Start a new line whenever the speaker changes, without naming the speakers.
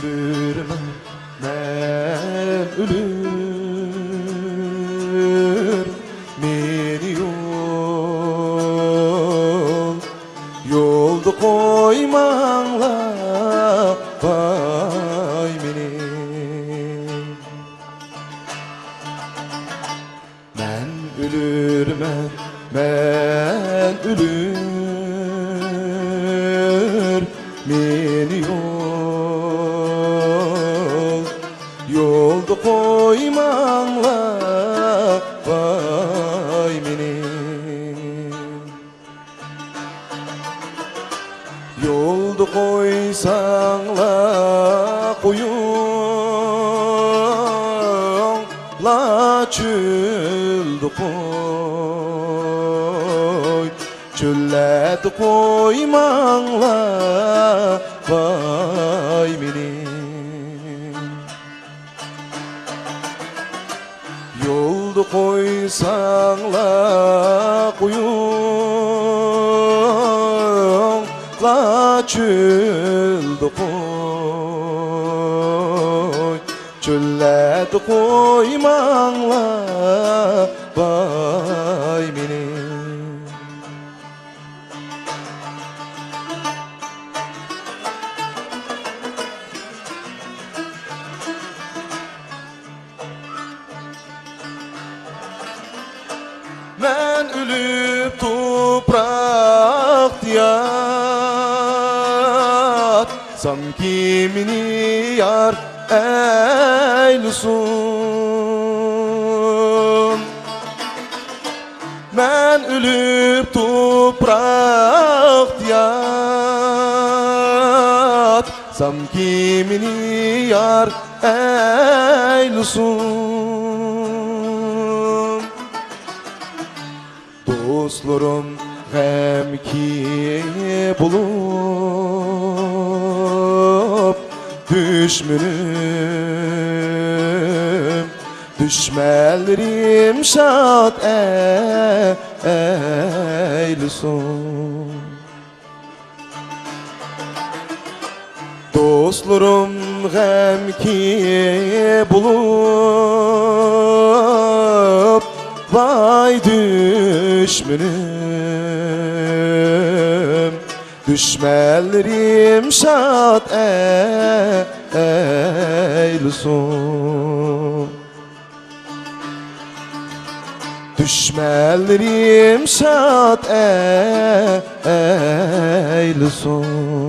ölürüm, men ölür, meni yoldu koymanla vay meni. Men ölürüm, men ölür, meni yoldu koymanla vay meni. Yoldu koysanla koyun la çöldü koy, çölledi koymanla vay meni. Yoldu koysanla koyun la çöldü koy, çölledi koymanla vay meni. Men ölüp toprak yatsam kimini yar eylesin. Men ölüp toprak yatsam kimini yar eylesin. Dostlarım hem ki bulup düşmanım, düşmanlarım şad eylesin. Dostlarım hem ki bulup vay düşmanım, düşmanlarım şad eylesin. Düşmanlarım şad eylesin.